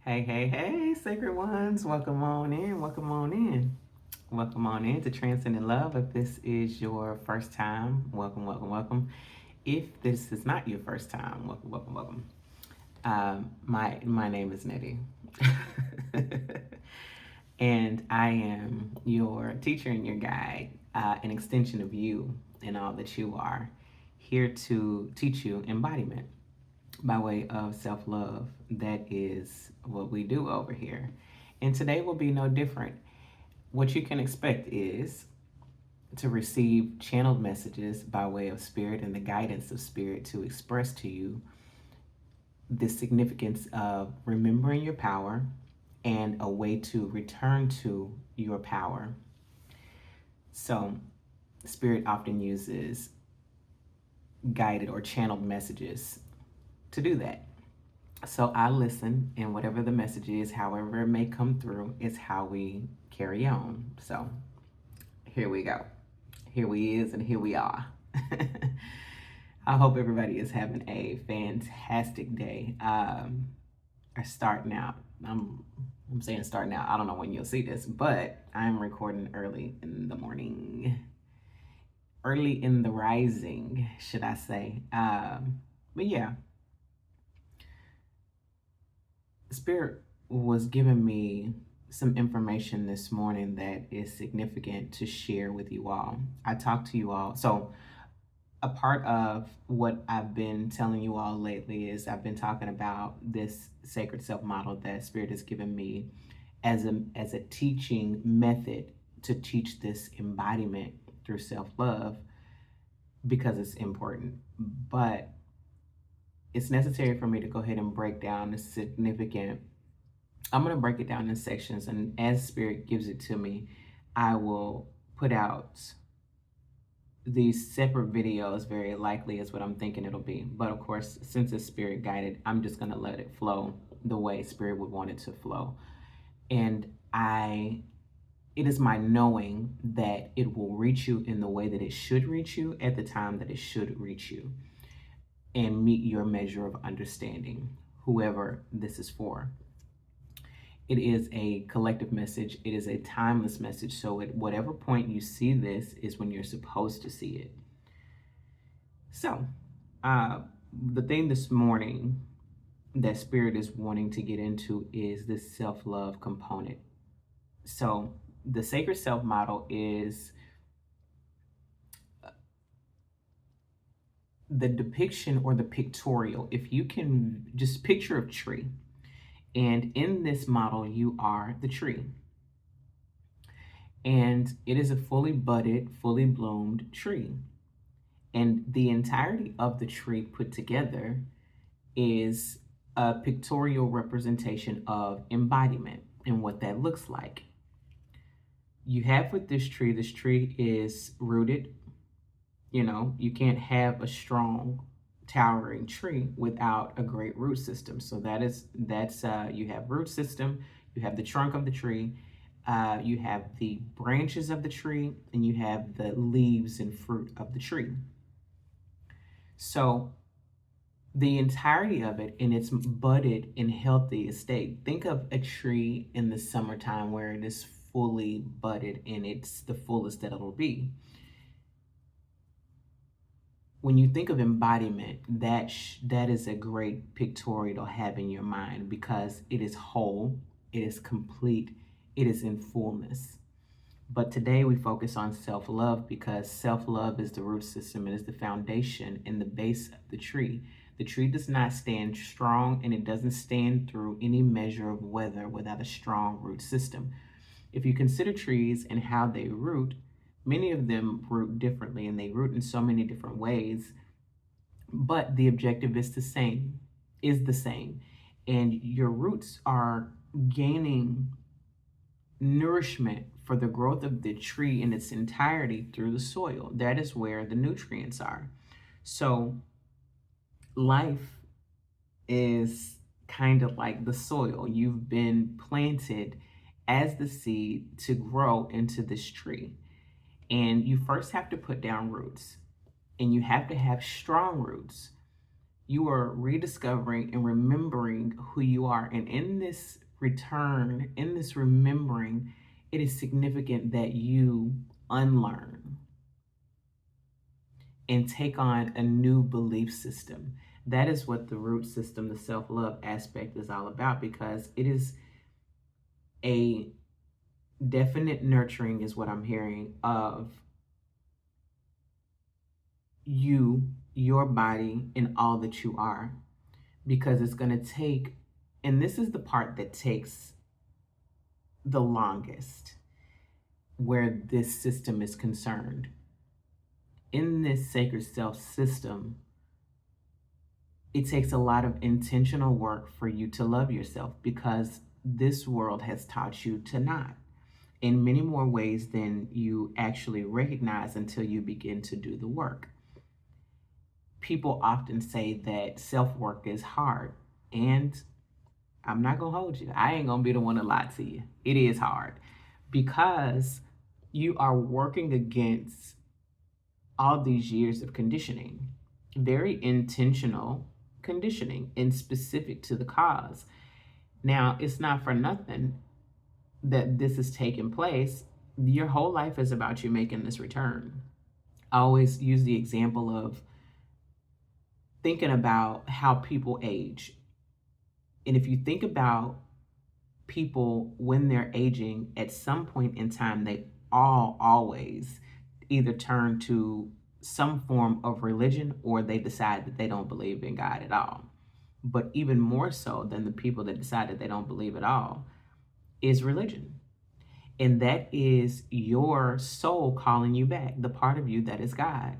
Hey, hey, hey, sacred ones, welcome on in, welcome on in. Welcome on in to Transcendent Love. If this is your first time, welcome, welcome, welcome. If this is not your first time, welcome, welcome, welcome. My name is Nettie, and I am your teacher and your guide, an extension of you and all that you are, here to teach you embodiment by way of self love. That is what we do over here. And today will be no different. What you can expect is to receive channeled messages by way of spirit and the guidance of spirit to express to you the significance of remembering your power and a way to return to your power. So, spirit often uses guided or channeled messages to do that. So I listen, and whatever the message is, however it may come through, is how we carry on. So here we go. Here we is, and here we are. I hope everybody is having a fantastic day. Or starting out. I'm saying starting out. I don't know when you'll see this, but I'm recording early in the morning, early in the rising, should I say? But yeah, Spirit was giving me some information this morning that is significant to share with you all. I talked to you all. So, a part of what I've been telling you all lately is I've been talking about this sacred self model that Spirit has given me as a teaching method to teach this embodiment through self love because it's important. But it's necessary for me to go ahead and break down the significant. I'm going to break it down in sections, and as Spirit gives it to me, I will put out these separate videos, very likely, is what I'm thinking it'll be. But of course, since it's Spirit guided, I'm just going to let it flow the way Spirit would want it to flow. And it is my knowing that it will reach you in the way that it should reach you at the time that it should reach you and meet your measure of understanding, whoever this is for. It is a collective message. It is a timeless message. So at whatever point you see this is when you're supposed to see it. So the thing this morning that Spirit is wanting to get into is this self-love component. So the sacred self model is the depiction or the pictorial. If you can just picture a tree, and in this model, you are the tree. And it is a fully budded, fully bloomed tree. And the entirety of the tree put together is a pictorial representation of embodiment and what that looks like. You have with this tree is rooted. You know, you can't have a strong towering tree without a great root system. So that's you have root system, you have the trunk of the tree, you have the branches of the tree, and you have the leaves and fruit of the tree. So the entirety of it in its budded and healthy state. Think of a tree in the summertime where it is fully budded and it's the fullest that it'll be. When you think of embodiment, that is a great pictorial to have in your mind because it is whole, it is complete, it is in fullness. But today we focus on self-love because self-love is the root system, it is the foundation and the base of the tree. The tree does not stand strong and it doesn't stand through any measure of weather without a strong root system. If you consider trees and how they root, many of them root differently and they root in so many different ways, but the objective is the same, And your roots are gaining nourishment for the growth of the tree in its entirety through the soil. That is where the nutrients are. So life is kind of like the soil. You've been planted as the seed to grow into this tree. And you first have to put down roots, and you have to have strong roots. You are rediscovering and remembering who you are. And in this return, in this remembering, it is significant that you unlearn and take on a new belief system. That is what the root system, the self love aspect, is all about, because it is a definite nurturing, is what I'm hearing, of you, your body, and all that you are. Because it's going to take, and this is the part that takes the longest where this system is concerned. In this sacred self system, it takes a lot of intentional work for you to love yourself, because this world has taught you to not, in many more ways than you actually recognize until you begin to do the work. People often say that self work is hard, and I'm not gonna hold you. I ain't gonna be the one to lie to you. It is hard, because you are working against all these years of conditioning, very intentional conditioning and specific to the cause. Now, it's not for nothing that this is taking place. Your whole life is about you making this return. I always use the example of thinking about how people age. And if you think about people when they're aging, at some point in time, they all always either turn to some form of religion, or they decide that they don't believe in God at all. But even more so than the people that decide that they don't believe at all is religion. And that is your soul calling you back, the part of you that is God,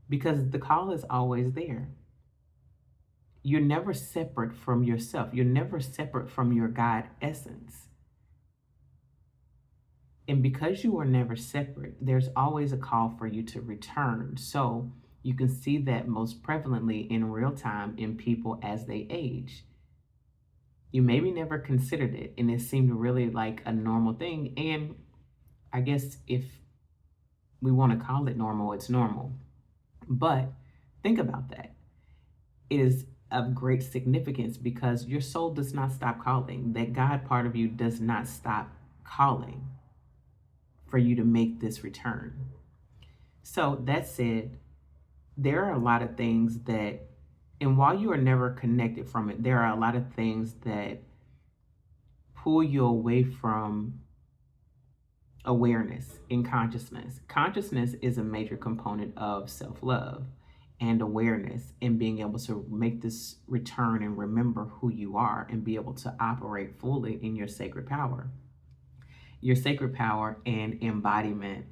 because the call is always there. You're never separate from yourself. You're never separate from your God essence. And because you are never separate, there's always a call for you to return. So you can see that most prevalently in real time in people as they age. You maybe never considered it, and it seemed really like a normal thing. And I guess if we want to call it normal, it's normal. But think about that. It is of great significance, because your soul does not stop calling. That God part of you does not stop calling for you to make this return. So that said, there are a lot of things that, and while you are never connected from it, there are a lot of things that pull you away from awareness and consciousness. Consciousness is a major component of self-love and awareness, and being able to make this return and remember who you are and be able to operate fully in your sacred power. Your sacred power and embodiment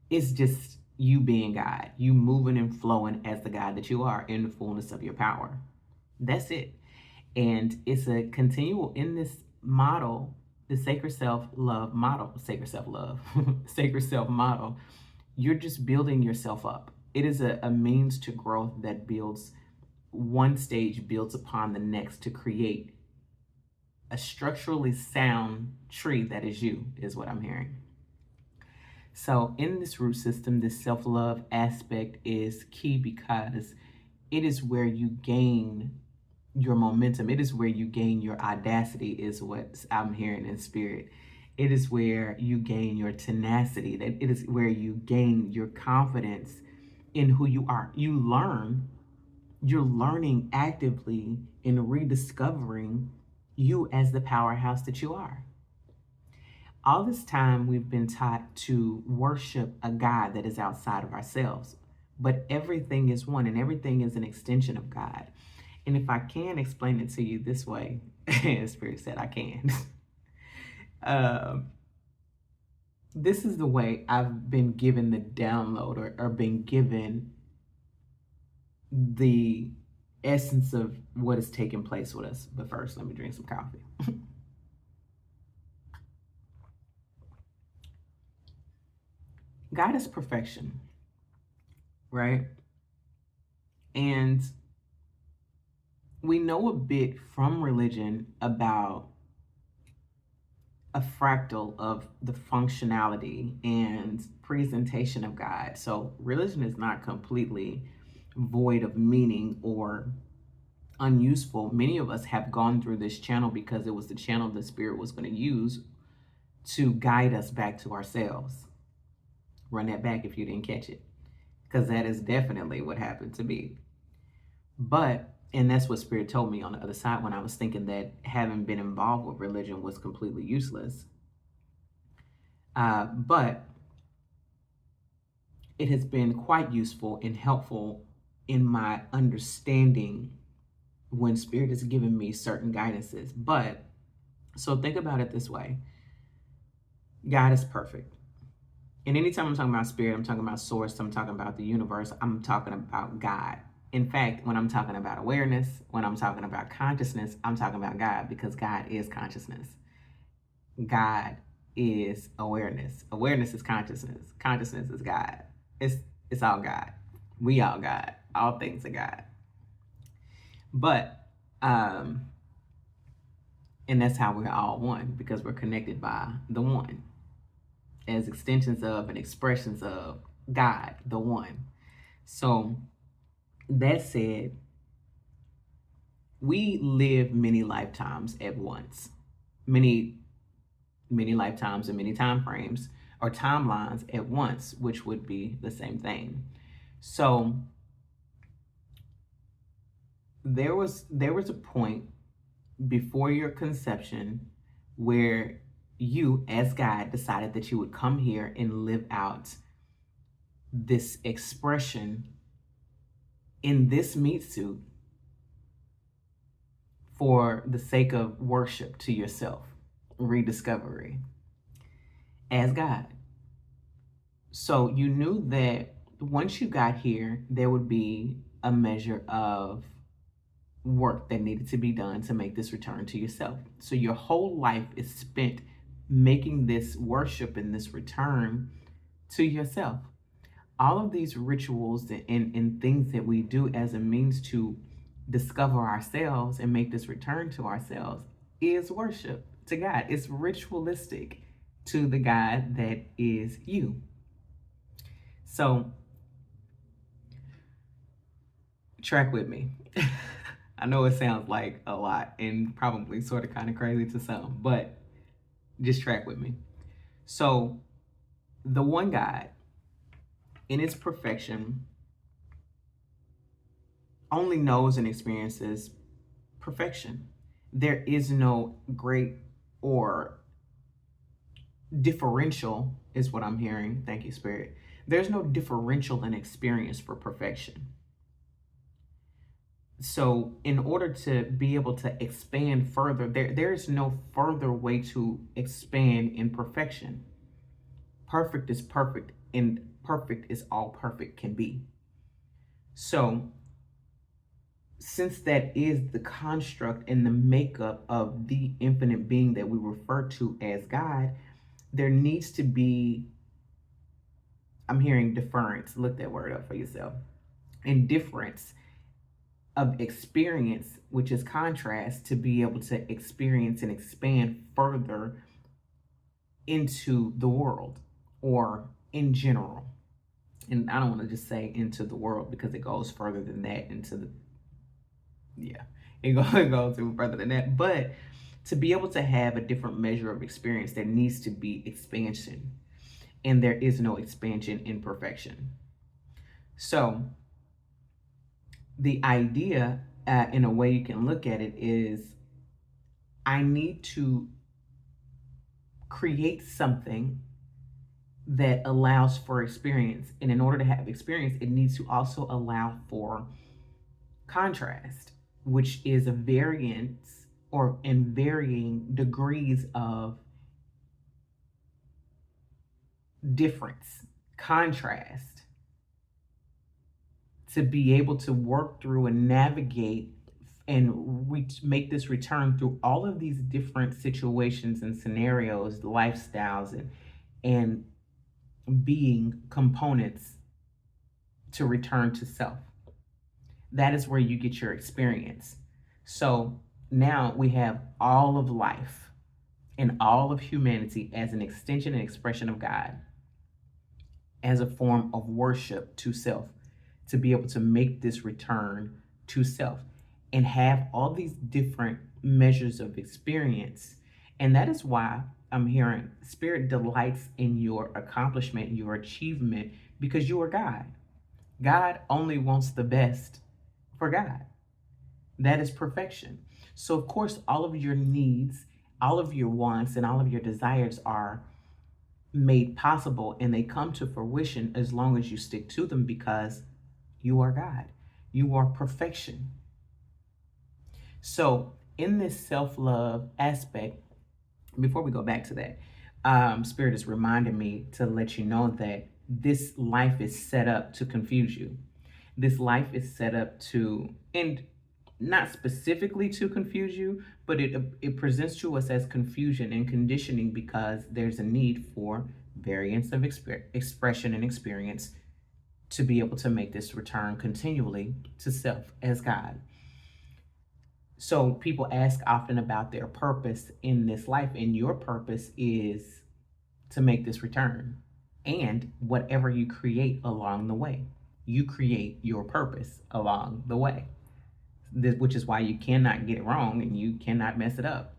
is just you being God, you moving and flowing as the God that you are in the fullness of your power. That's it. And it's a continual in this model, the sacred self love model, sacred self love, sacred self model. You're just building yourself up. It is a means to growth that builds, one stage builds upon the next to create a structurally sound tree that is you, is what I'm hearing. So in this root system, this self-love aspect is key, because it is where you gain your momentum. It is where you gain your audacity, is what I'm hearing in spirit. It is where you gain your tenacity. That it is where you gain your confidence in who you are. You're learning actively and rediscovering you as the powerhouse that you are. All this time, we've been taught to worship a God that is outside of ourselves, but everything is one, and everything is an extension of God. And if I can explain it to you this way, Spirit said I can. This is the way I've been given the download, or been given the essence of what is taking place with us. But first, let me drink some coffee. God is perfection, right? And we know a bit from religion about a fractal of the functionality and presentation of God. So religion is not completely void of meaning or unuseful. Many of us have gone through this channel because it was the channel the Spirit was going to use to guide us back to ourselves. Run that back if you didn't catch it, because that is definitely what happened to me. But, and that's what Spirit told me on the other side when I was thinking that having been involved with religion was completely useless. But it has been quite useful and helpful in my understanding when Spirit has given me certain guidances. But, so think about it this way: God is perfect. And anytime I'm talking about Spirit, I'm talking about source, I'm talking about the universe, I'm talking about God. In fact, when I'm talking about awareness, when I'm talking about consciousness, I'm talking about God, because God is consciousness. God is awareness. Awareness is consciousness. Consciousness is God. It's all God. We all God. All things are God. But and that's how we're all one, because we're connected by the one, as extensions of and expressions of God, the one. So that said, we live many lifetimes at once, many lifetimes and many time frames or timelines at once, which would be the same thing. So there was a point before your conception where you, as God, decided that you would come here and live out this expression in this meat suit for the sake of worship to yourself, rediscovery as God. So you knew that once you got here, there would be a measure of work that needed to be done to make this return to yourself. So your whole life is spent making this worship and this return to yourself. All of these rituals and things that we do as a means to discover ourselves and make this return to ourselves is worship to God. It's ritualistic to the God that is you. So track with me. I know it sounds like a lot and probably sort of kind of crazy to some, but just track with me. So the one God in its perfection only knows and experiences perfection. There is no great or differential, is what I'm hearing. Thank you, Spirit. There's no differential in experience for perfection. So in order to be able to expand further, there is no further way to expand in perfection. Perfect is perfect, and perfect is all perfect can be. So since that is the construct and the makeup of the infinite being that we refer to as God, there needs to be, I'm hearing deference. Look that word up for yourself. Indifference of experience, which is contrast, to be able to experience and expand further into the world or in general. And I don't want to just say into the world, because it goes further than that, into the, yeah, it goes even further than that. But to be able to have a different measure of experience, there needs to be expansion. And there is no expansion in perfection. So the idea, in a way you can look at it, is I need to create something that allows for experience. And in order to have experience, it needs to also allow for contrast, which is a variance or in varying degrees of difference, contrast, to be able to work through and navigate and make this return through all of these different situations and scenarios, lifestyles, and being components to return to self. That is where you get your experience. So now we have all of life and all of humanity as an extension and expression of God, as a form of worship to self, to be able to make this return to self. and have all these different measures of experience. And that is why I'm hearing Spirit delights in your accomplishment, your achievement, because you are God. God only wants the best for God. That is perfection. So, of course, all of your needs, all of your wants, and all of your desires are made possible and they come to fruition as long as you stick to them because you are God. You are perfection. So, in this self love aspect, before we go back to that, Spirit is reminding me to let you know that this life is set up to confuse you. This life is set up to, and not specifically to confuse you, but it presents to us as confusion and conditioning because there's a need for variance of expression and experience to be able to make this return continually to self as God. So people ask often about their purpose in this life, and your purpose is to make this return and whatever you create along the way. You create your purpose along the way, which is why you cannot get it wrong and you cannot mess it up.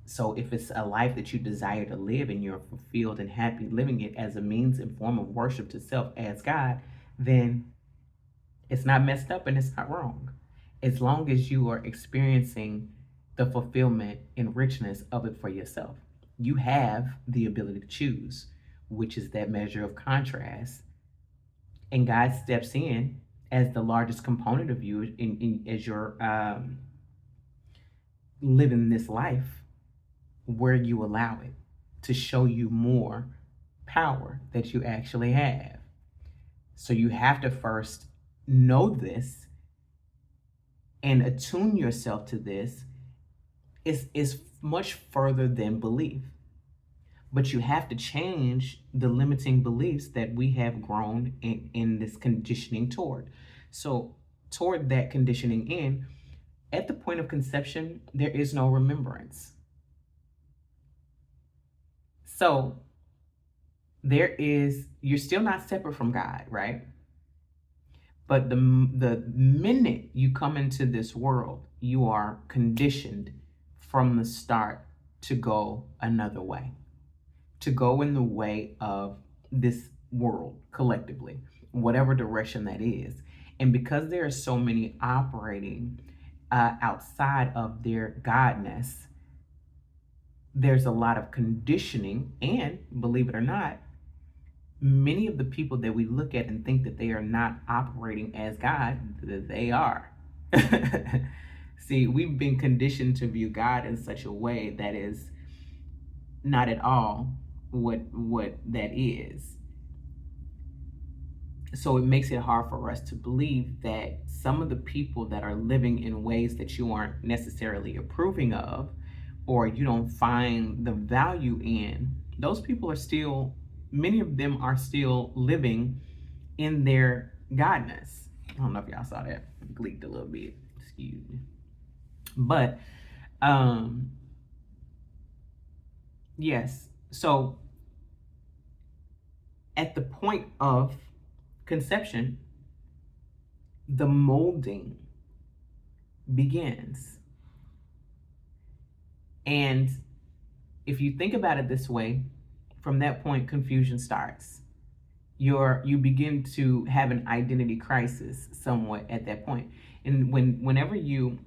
So if it's a life that you desire to live and you're fulfilled and happy living it as a means and form of worship to self as God, then it's not messed up and it's not wrong. As long as you are experiencing the fulfillment and richness of it for yourself, you have the ability to choose, which is that measure of contrast. And God steps in as the largest component of you as you're living this life where you allow it to show you more power that you actually have. So you have to first know this and attune yourself to this. Is much further than belief. But you have to change the limiting beliefs that we have grown in this conditioning toward. So toward that conditioning in, at the point of conception, there is no remembrance. So you're still not separate from God, right? But the minute you come into this world, you are conditioned from the start to go another way, to go in the way of this world collectively, whatever direction that is. And because there are so many operating outside of their godness, there's a lot of conditioning. And believe it or not, many of the people that we look at and think that they are not operating as God, they are. See, we've been conditioned to view God in such a way that is not at all what that is. So it makes it hard for us to believe that some of the people that are living in ways that you aren't necessarily approving of, or you don't find the value in, those people are still, many of them are still living in their godness. I don't know if y'all saw that. I gleeked a little bit. Excuse me. But yes. So at the point of conception, the molding begins. And if you think about it this way, from that point, confusion starts. You begin to have an identity crisis somewhat at that point. And whenever you,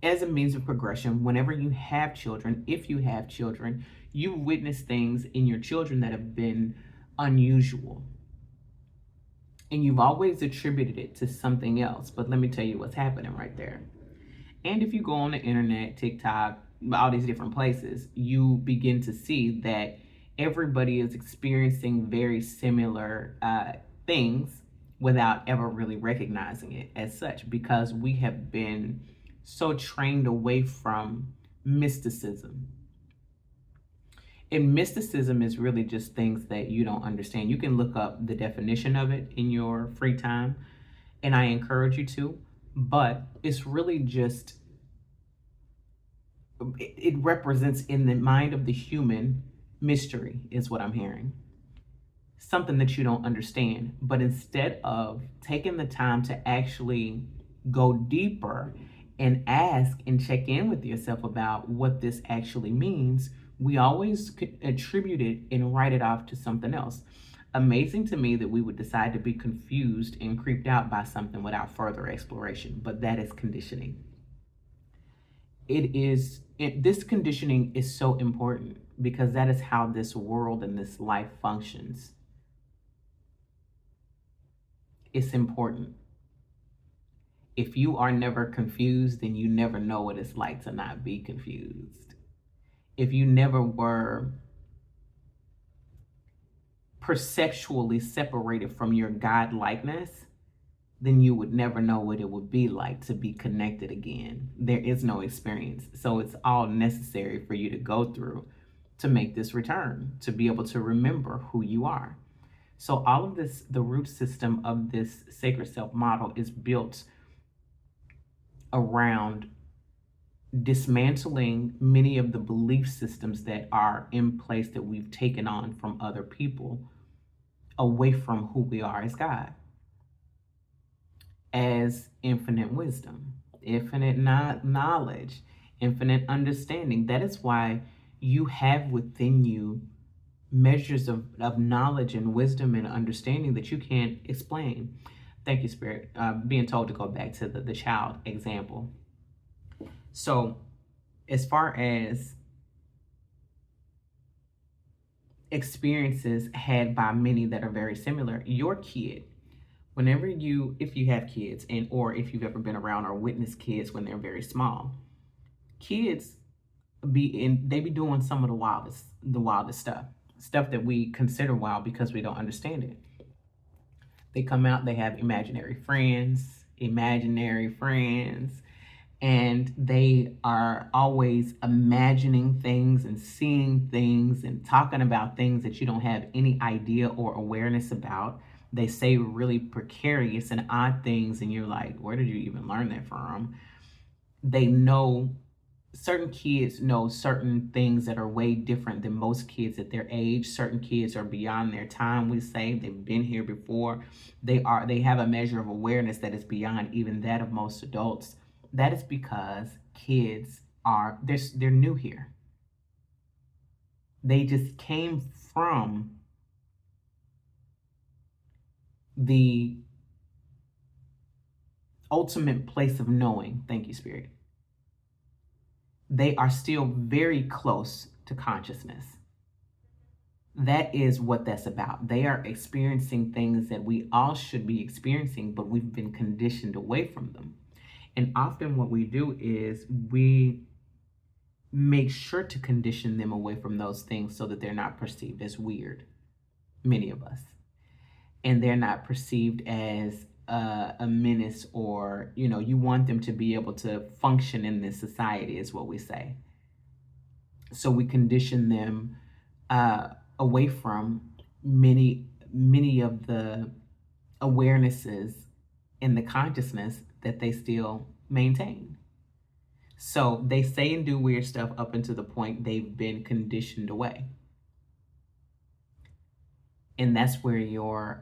as a means of progression, whenever you have children, if you have children, you witness things in your children that have been unusual. And you've always attributed it to something else. But let me tell you what's happening right there. And if you go on the internet, TikTok, all these different places, you begin to see that everybody is experiencing very similar things without ever really recognizing it as such, because we have been so trained away from mysticism. And mysticism is really just things that you don't understand. You can look up the definition of it in your free time, and I encourage you to, but it's really just, it represents in the mind of the human mystery, is what I'm hearing. Something that you don't understand. But instead of taking the time to actually go deeper and ask and check in with yourself about what this actually means, we always attribute it and write it off to something else. Amazing to me that we would decide to be confused and creeped out by something without further exploration, but that is conditioning. This conditioning is so important because that is how this world and this life functions. It's important. If you are never confused, then you never know what it's like to not be confused. If you never were perceptually separated from your God likeness, then you would never know what it would be like to be connected again. There is no experience. So it's all necessary for you to go through to make this return, to be able to remember who you are. So all of this, the root system of this sacred self model is built around dismantling many of the belief systems that are in place that we've taken on from other people away from who we are as God, as infinite wisdom, infinite knowledge, infinite understanding. That is why you have within you measures of knowledge and wisdom and understanding that you can't explain. Thank you, Spirit. Being told to go back to the child example. So, as far as experiences had by many that are very similar, your kid, whenever you, if you have kids, and or if you've ever been around or witnessed kids when they're very small, kids they be doing some of the wildest stuff that we consider wild because we don't understand it. They come out, they have imaginary friends, and they are always imagining things and seeing things and talking about things that you don't have any idea or awareness about. They say really precarious and odd things, and you're like, where did you even learn that from? They know, certain kids know certain things that are way different than most kids at their age. Certain kids are beyond their time, we say. They've been here before. They have a measure of awareness that is beyond even that of most adults. That is because kids are they're new here. They just came from the ultimate place of knowing. Thank you, Spirit. They are still very close to consciousness. That is what that's about. They are experiencing things that we all should be experiencing, but we've been conditioned away from them. And often what we do is we make sure to condition them away from those things so that they're not perceived as weird, many of us. And they're not perceived as a menace, or, you want them to be able to function in this society, is what we say. So we condition them away from many of the awarenesses and the consciousness that they still maintain. So they say and do weird stuff up until the point they've been conditioned away. And that's where your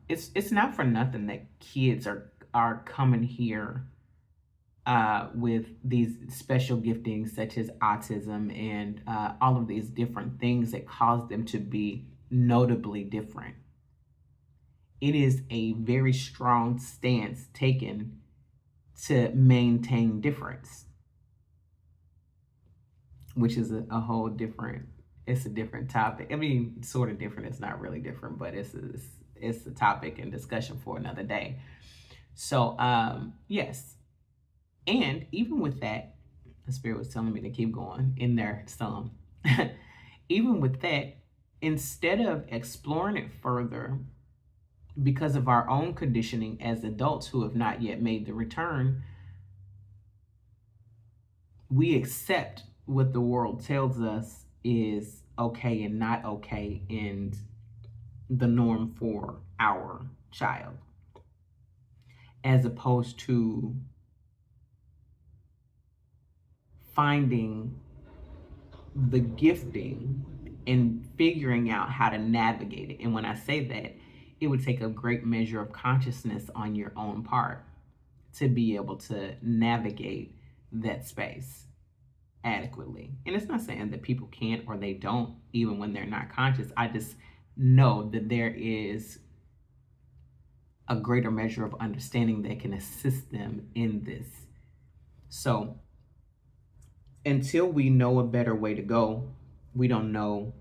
it's not for nothing that kids are coming here with these special giftings such as autism and all of these different things that cause them to be notably different. It is a very strong stance taken to maintain difference, which is a whole different, it's a different topic. I mean, sort of different. It's not really different, but it's a topic and discussion for another day. So, yes. And even with that, the Spirit was telling me to keep going in there some. Even with that, instead of exploring it further, because of our own conditioning as adults who have not yet made the return, we accept what the world tells us is okay and not okay, and the norm for our child, as opposed to finding the gifting and figuring out how to navigate it. And when I say that, it would take a great measure of consciousness on your own part to be able to navigate that space adequately. And it's not saying that people can't or they don't, even when they're not conscious. I just know that there is a greater measure of understanding that can assist them in this. So until we know a better way to go, we don't know.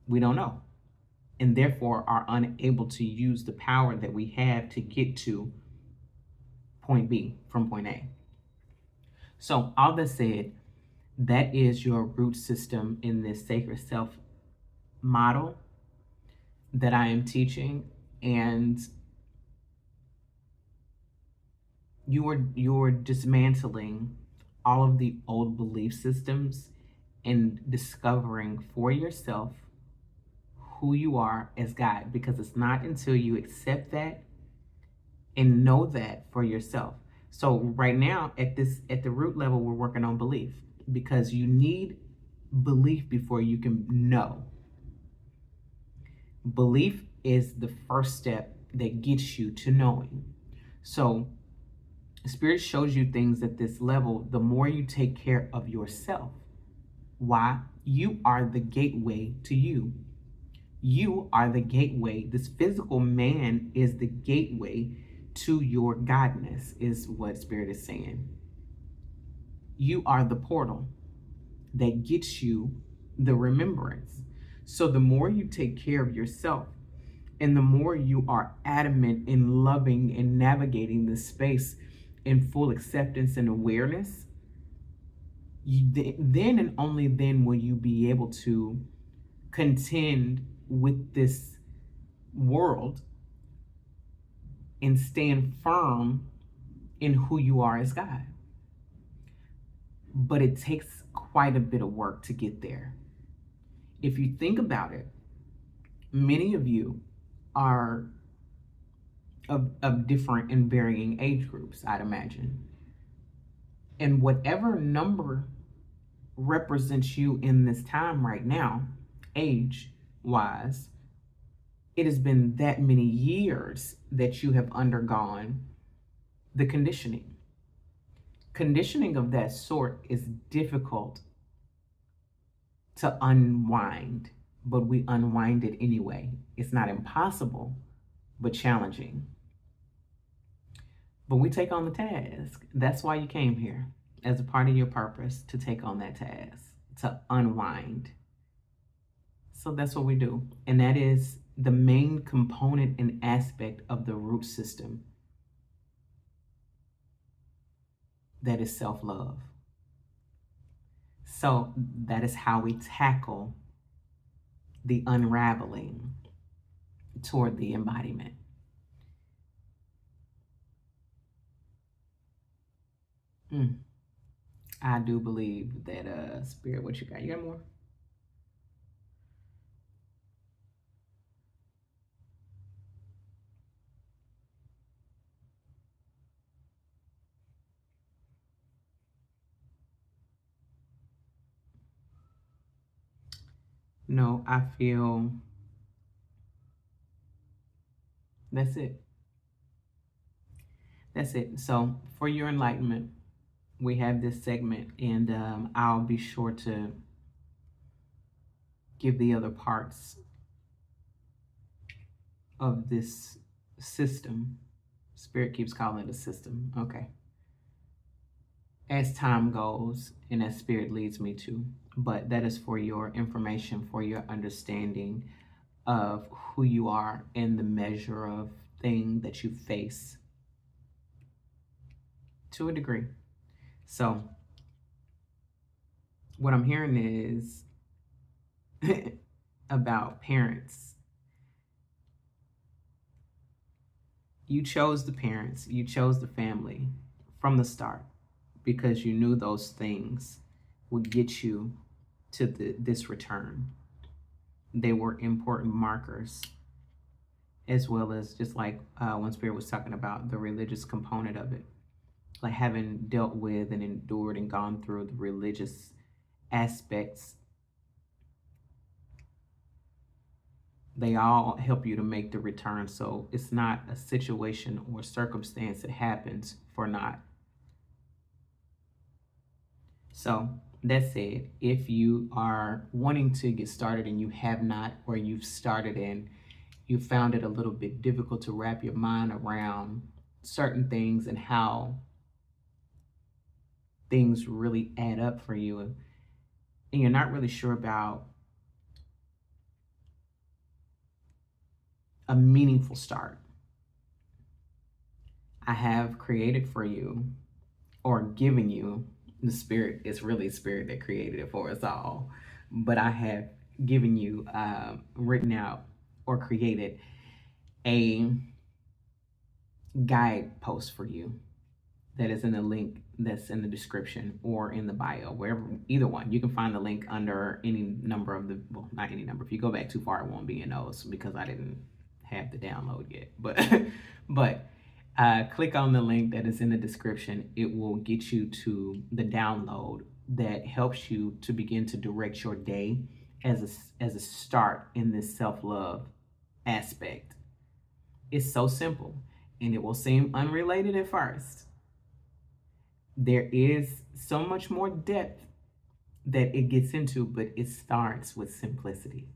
We don't know. And therefore are unable to use the power that we have to get to point B from point A. So, all that said, that is your root system in this sacred self model that I am teaching. And you're dismantling all of the old belief systems and discovering for yourself who you are as God, because it's not until you accept that and know that for yourself. So right now at the root level, we're working on belief, because you need belief before you can know. Belief is the first step that gets you to knowing. So Spirit shows you things at this level the more you take care of yourself. Why? You are the gateway to you. You are the gateway. This physical man is the gateway to your godness, is what Spirit is saying. You are the portal that gets you the remembrance. So the more you take care of yourself, and the more you are adamant in loving and navigating this space in full acceptance and awareness, then and only then will you be able to contend with this world and stand firm in who you are as God. But it takes quite a bit of work to get there. If you think about it, many of you are of different and varying age groups, I'd imagine. And whatever number represents you in this time right now, age wise, it has been that many years that you have undergone the conditioning. Conditioning of that sort is difficult to unwind, but we unwind it anyway. It's not impossible, but challenging. But we take on the task. That's why you came here, as a part of your purpose, to take on that task, to unwind. So that's what we do. And that is the main component and aspect of the root system. That is self-love. So that is how we tackle the unraveling toward the embodiment. I do believe that Spirit, what you got? You got more? No, I feel that's it. That's it. So for your enlightenment, we have this segment, and I'll be sure to give the other parts of this system. Spirit keeps calling it a system. Okay. As time goes and as Spirit leads me to. But that is for your information, for your understanding of who you are and the measure of thing that you face to a degree. So, what I'm hearing is about parents. You chose the parents, you chose the family from the start because you knew those things would get you to this return. They were important markers, as well as just like when Spirit was talking about the religious component of it, like having dealt with and endured and gone through the religious aspects They all help you to make the return. So it's not a situation or circumstance that happens for naught. So that said, if you are wanting to get started and you have not, or you've started and you found it a little bit difficult to wrap your mind around certain things and how things really add up for you, and you're not really sure about a meaningful start, I have created for you, or given you, the spirit is really spirit that created it for us all, but I have given you, written out or created a guide post for you that is in the link that's in the description or in the bio, wherever, either one. You can find the link under any number of the, well, not any number. If you go back too far, it won't be in those because I didn't have the download yet. But but click on the link that is in the description. It will get you to the download that helps you to begin to direct your day as a start in this self-love aspect. It's so simple, and it will seem unrelated at first. There is so much more depth that it gets into, but it starts with simplicity.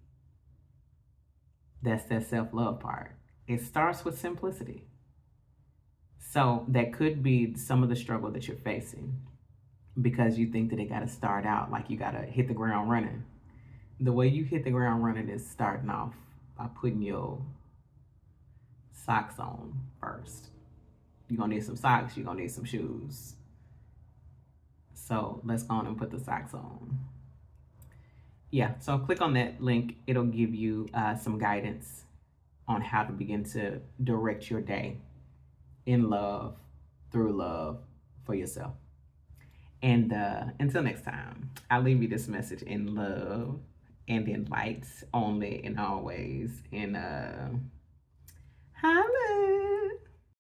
That's that self love part. It starts with simplicity. So that could be some of the struggle that you're facing because you think that it got to start out like you got to hit the ground running. The way you hit the ground running is starting off by putting your socks on first. You're going to need some socks, you're going to need some shoes. So let's go on and put the socks on. Yeah, so click on that link. It'll give you some guidance on how to begin to direct your day in love, through love for yourself. And until next time, I'll leave you this message in love and in light only and always. And holla.